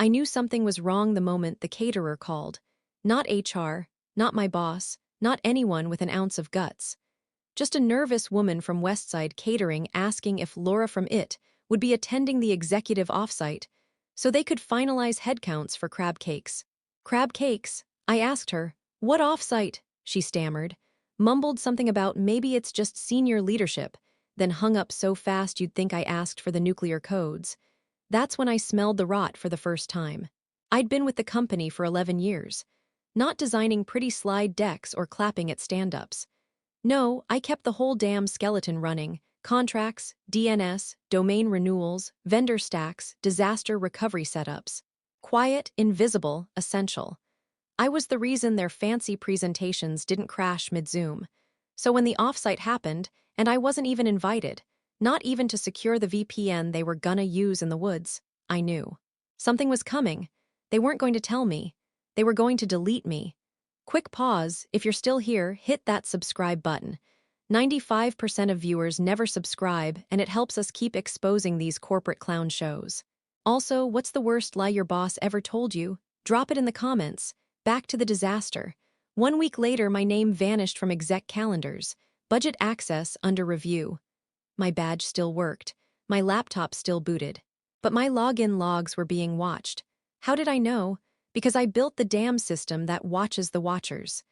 I knew something was wrong the moment the caterer called. Not HR, not my boss, not anyone with an ounce of guts. Just a nervous woman from Westside Catering asking if Laura from IT would be attending the executive offsite so they could finalize headcounts for crab cakes. Crab cakes? I asked her. What offsite? She stammered, mumbled something about maybe it's just senior leadership, then hung up so fast you'd think I asked for the nuclear codes. That's when I smelled the rot for the first time. I'd been with the company for 11 years, not designing pretty slide decks or clapping at stand-ups. No, I kept the whole damn skeleton running. Contracts, DNS, domain renewals, vendor stacks, disaster recovery setups. Quiet, invisible, essential. I was the reason their fancy presentations didn't crash mid-Zoom. So when the offsite happened, and I wasn't even invited, not even to secure the VPN they were gonna use in the woods, I knew. Something was coming. They weren't going to tell me. They were going to delete me. Quick pause, if you're still here, hit that subscribe button. 95% of viewers never subscribe, and it helps us keep exposing these corporate clown shows. Also, what's the worst lie your boss ever told you? Drop it in the comments. Back to the disaster. 1 week later, my name vanished from exec calendars. Budget access under review. My badge still worked. My laptop still booted. But my login logs were being watched. How did I know? Because I built the damn system that watches the watchers.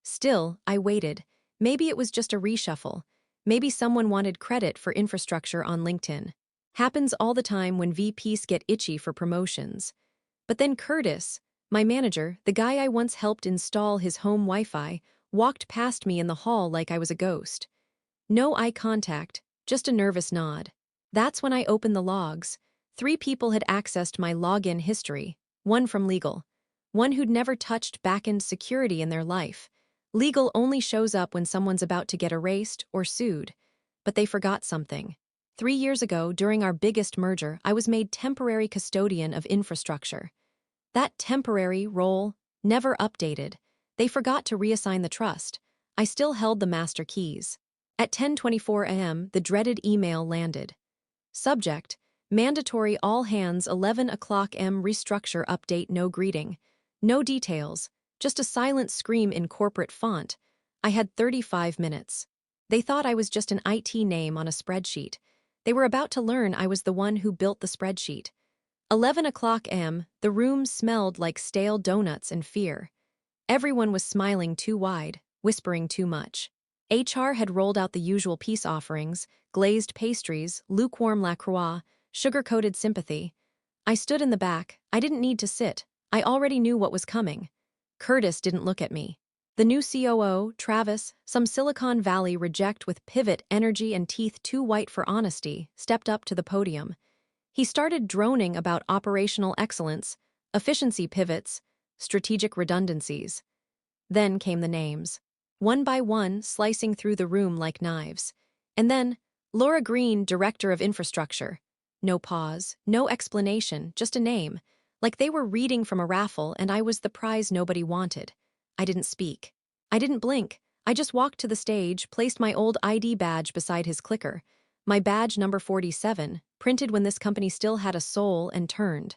Still, I waited. Maybe it was just a reshuffle. Maybe someone wanted credit for infrastructure on LinkedIn. Happens all the time when VPs get itchy for promotions. But then Curtis, my manager, the guy I once helped install his home Wi-Fi, walked past me in the hall like I was a ghost. No eye contact, just a nervous nod. That's when I opened the logs. 3 people had accessed my login history, one from legal. One who'd never touched back-end security in their life. Legal only shows up when someone's about to get erased or sued. But they forgot something. 3 years ago, during our biggest merger, I was made temporary custodian of infrastructure. That temporary role never updated. They forgot to reassign the trust. I still held the master keys. At 10:24 a.m., the dreaded email landed. Subject: mandatory all hands 11 o'clock m restructure update, no greeting. No details, just a silent scream in corporate font. I had 35 minutes. They thought I was just an IT name on a spreadsheet. They were about to learn I was the one who built the spreadsheet. 11 o'clock m, the room smelled like stale donuts and fear. Everyone was smiling too wide, whispering too much. HR had rolled out the usual peace offerings, glazed pastries, lukewarm La Croix, sugar-coated sympathy. I stood in the back. I didn't need to sit. I already knew what was coming. Curtis didn't look at me. The new COO, Travis, some Silicon Valley reject with pivot, energy, and teeth too white for honesty, stepped up to the podium. He started droning about operational excellence, efficiency pivots, strategic redundancies. Then came the names. One by one, slicing through the room like knives. And then, Laura Green, Director of Infrastructure. No pause, no explanation, just a name. Like they were reading from a raffle and I was the prize nobody wanted. I didn't speak. I didn't blink. I just walked to the stage, placed my old ID badge beside his clicker. My badge number 47, printed when this company still had a soul, and turned.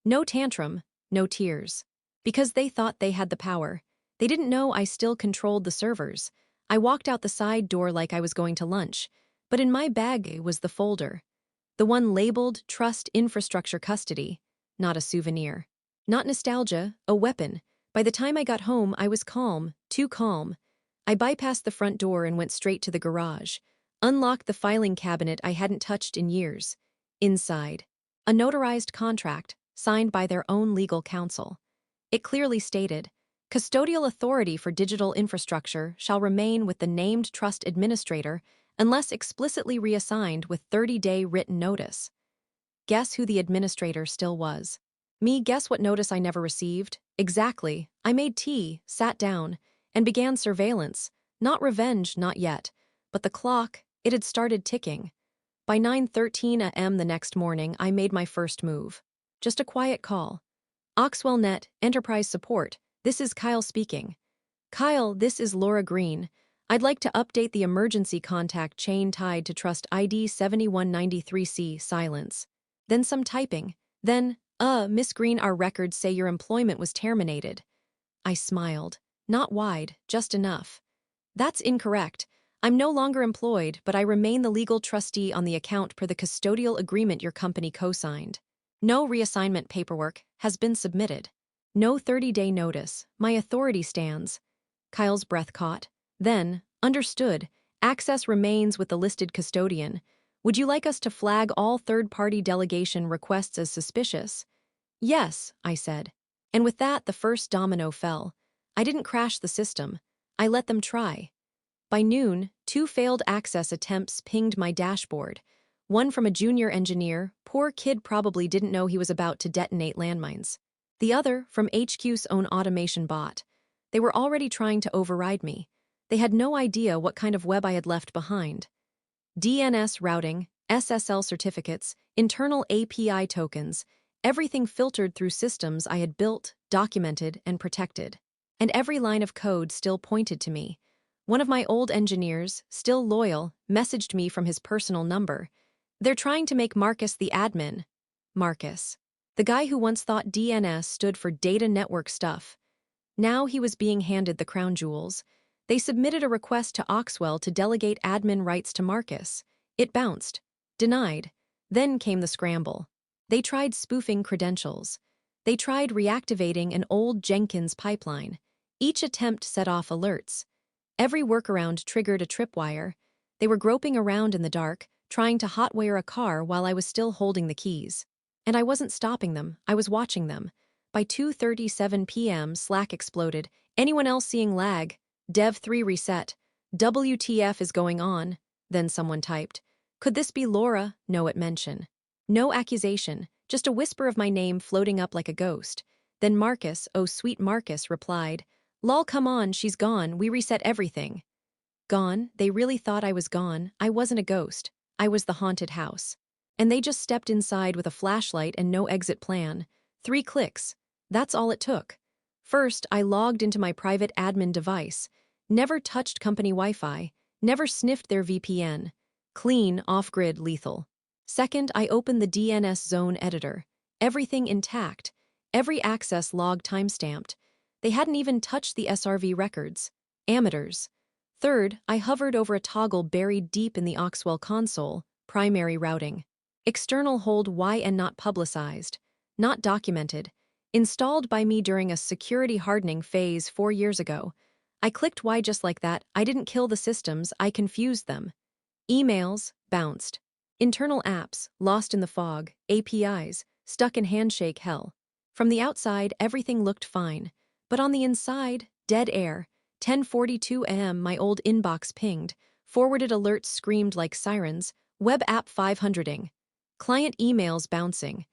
No tantrum, no tears. Because they thought they had the power. They didn't know I still controlled the servers. I walked out the side door like I was going to lunch. But in my bag was the folder. The one labeled Trust Infrastructure Custody. Not a souvenir. Not nostalgia, a weapon. By the time I got home, I was calm, too calm. I bypassed the front door and went straight to the garage. Unlocked the filing cabinet I hadn't touched in years. Inside, a notarized contract, signed by their own legal counsel. It clearly stated, custodial authority for digital infrastructure shall remain with the named trust administrator unless explicitly reassigned with 30-day written notice. Guess who the administrator still was? Me. Guess what notice I never received? Exactly. I made tea, sat down, and began surveillance. Not revenge, not yet. But the clock, it had started ticking. By 9:13 a.m. the next morning, I made my first move. Just a quiet call. OxwellNet, Enterprise Support, this is Kyle speaking. Kyle, this is Laura Green. I'd like to update the emergency contact chain tied to Trust ID 7193C. Silence. Then some typing. Then, Miss Green, our records say your employment was terminated." I smiled. Not wide, just enough. "That's incorrect. I'm no longer employed, but I remain the legal trustee on the account per the custodial agreement your company co-signed. No reassignment paperwork has been submitted. No 30-day notice. My authority stands." Kyle's breath caught. Then, understood, access remains with the listed custodian. "Would you like us to flag all third-party delegation requests as suspicious?" "Yes," I said. And with that, the first domino fell. I didn't crash the system. I let them try. By noon, 2 failed access attempts pinged my dashboard. One from a junior engineer, poor kid probably didn't know he was about to detonate landmines. The other from HQ's own automation bot. They were already trying to override me. They had no idea what kind of web I had left behind. DNS routing, SSL certificates, internal API tokens, everything filtered through systems I had built, documented, and protected. And every line of code still pointed to me. One of my old engineers, still loyal, messaged me from his personal number. "They're trying to make Marcus the admin." Marcus. The guy who once thought DNS stood for data network stuff. Now he was being handed the crown jewels. They submitted a request to Oxwell to delegate admin rights to Marcus. It bounced. Denied. Then came the scramble. They tried spoofing credentials. They tried reactivating an old Jenkins pipeline. Each attempt set off alerts. Every workaround triggered a tripwire. They were groping around in the dark, trying to hotwire a car while I was still holding the keys. And I wasn't stopping them, I was watching them. By 2:37 p.m., Slack exploded. "Anyone else seeing lag? Dev 3 reset. WTF is going on?" Then someone typed. "Could this be Laura?" No mention. No accusation, just a whisper of my name floating up like a ghost. Then Marcus, oh sweet Marcus, replied, "Lol, come on, she's gone, we reset everything." Gone? They really thought I was gone. I wasn't a ghost. I was the haunted house. And they just stepped inside with a flashlight and no exit plan. 3 clicks. That's all it took. First, I logged into my private admin device. Never touched company Wi-Fi. Never sniffed their VPN. Clean, off-grid, lethal. Second, I opened the DNS zone editor. Everything intact. Every access log timestamped. They hadn't even touched the SRV records. Amateurs. Third, I hovered over a toggle buried deep in the Oxwell console, primary routing. External hold Y and not publicized. Not documented. Installed by me during a security hardening phase 4 years ago. I clicked Y just like that. I didn't kill the systems, I confused them. Emails, bounced. Internal apps, lost in the fog. APIs, stuck in handshake hell. From the outside, everything looked fine. But on the inside, dead air. 10:42 a.m. my old inbox pinged. Forwarded alerts screamed like sirens. Web app 500ing. Client emails bouncing.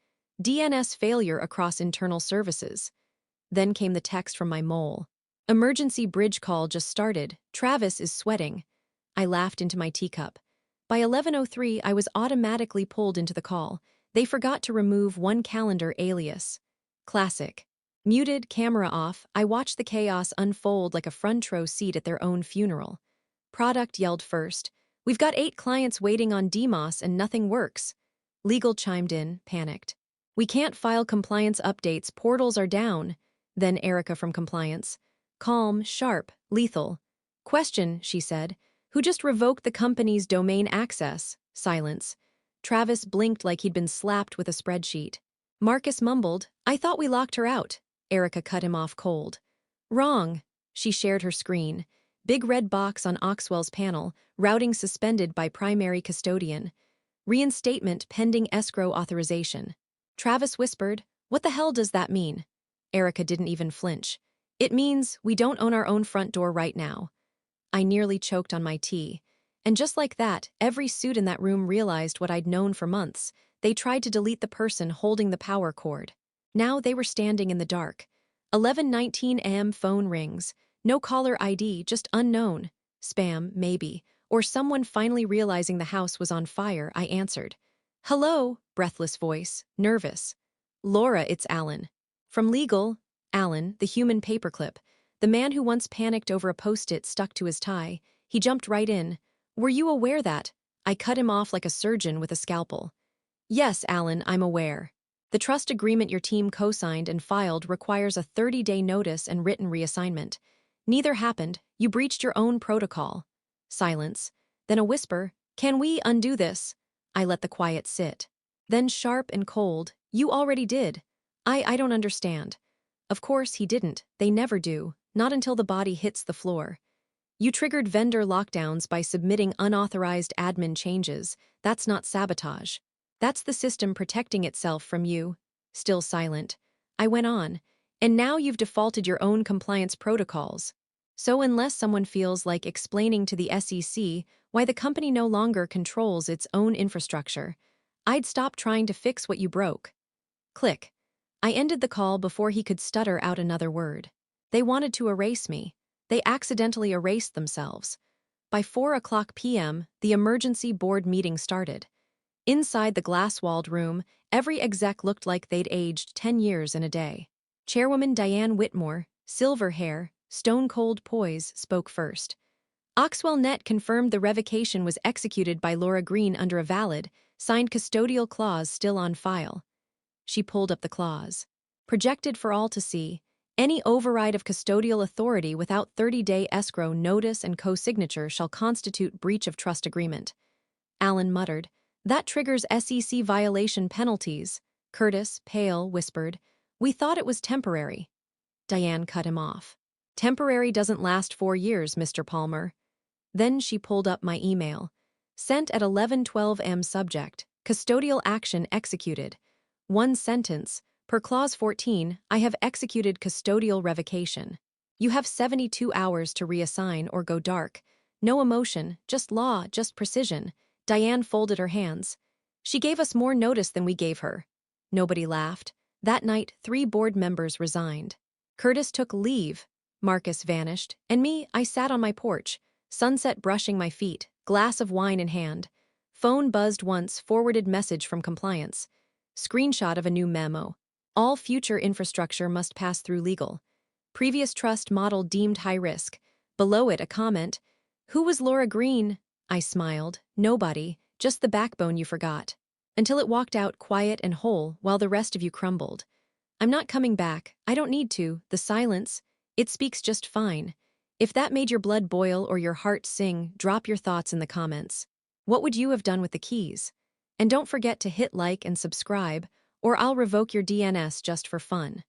DNS failure across internal services. Then came the text from my mole. "Emergency bridge call just started. Travis is sweating." I laughed into my teacup. By 11:03, I was automatically pulled into the call. They forgot to remove one calendar alias. Classic. Muted, camera off, I watched the chaos unfold like a front row seat at their own funeral. Product yelled first. "We've got 8 clients waiting on DMOS and nothing works." Legal chimed in, panicked. "We can't file compliance updates, portals are down." Then Erica from compliance. Calm, sharp, lethal. "Question," she said. "Who just revoked the company's domain access?" Silence. Travis blinked like he'd been slapped with a spreadsheet. Marcus mumbled, "I thought we locked her out." Erica cut him off cold. "Wrong." She shared her screen. Big red box on Oxwell's panel, routing suspended by primary custodian. Reinstatement pending escrow authorization. Travis whispered, "What the hell does that mean?" Erica didn't even flinch. "It means we don't own our own front door right now." I nearly choked on my tea. And just like that, every suit in that room realized what I'd known for months. They tried to delete the person holding the power cord. Now they were standing in the dark. 11:19 a.m. phone rings. No caller ID, just unknown. Spam, maybe. Or someone finally realizing the house was on fire. I answered. "Hello," breathless voice, nervous. "Laura, it's Alan." From legal, Alan, the human paperclip. The man who once panicked over a post-it stuck to his tie. He jumped right in. "Were you aware that?" I cut him off like a surgeon with a scalpel. "Yes, Alan, I'm aware." The trust agreement your team co-signed and filed requires a 30-day notice and written reassignment. Neither happened. You breached your own protocol. Silence. Then a whisper, "Can we undo this?" I let the quiet sit. Then sharp and cold, "You already did." I don't understand. Of course he didn't. They never do. Not until the body hits the floor. You triggered vendor lockdowns by submitting unauthorized admin changes. That's not sabotage. That's the system protecting itself from you. Still silent. I went on. And now you've defaulted your own compliance protocols. So unless someone feels like explaining to the SEC why the company no longer controls its own infrastructure, I'd stop trying to fix what you broke. Click. I ended the call before he could stutter out another word. They wanted to erase me. They accidentally erased themselves. By 4:00 p.m., the emergency board meeting started. Inside the glass-walled room, every exec looked like they'd aged 10 years in a day. Chairwoman Diane Whitmore, silver hair, stone-cold poise, spoke first. Oxwell Net confirmed the revocation was executed by Laura Green under a valid, signed custodial clause still on file. She pulled up the clause. Projected for all to see, any override of custodial authority without 30-day escrow notice and co-signature shall constitute breach of trust agreement. Allen muttered, "That triggers SEC violation penalties." Curtis, pale, whispered, "We thought it was temporary." Diane cut him off. "Temporary doesn't last 4 years, Mr. Palmer." Then she pulled up my email. Sent at 11:12 am subject, custodial action executed. One sentence, per clause 14, I have executed custodial revocation. You have 72 hours to reassign or go dark. No emotion, just law, just precision. Diane folded her hands. She gave us more notice than we gave her. Nobody laughed. That night, 3 board members resigned. Curtis took leave. Marcus vanished. And me, I sat on my porch, sunset brushing my feet, glass of wine in hand. Phone buzzed once, forwarded message from compliance. Screenshot of a new memo. All future infrastructure must pass through legal. Previous trust model deemed high risk. Below it, a comment. Who was Laura Green? I smiled. Nobody, just the backbone you forgot. Until it walked out quiet and whole while the rest of you crumbled. I'm not coming back. I don't need to. The silence, it speaks just fine. If that made your blood boil or your heart sing, drop your thoughts in the comments. What would you have done with the keys? And don't forget to hit like and subscribe, or I'll revoke your DNS just for fun.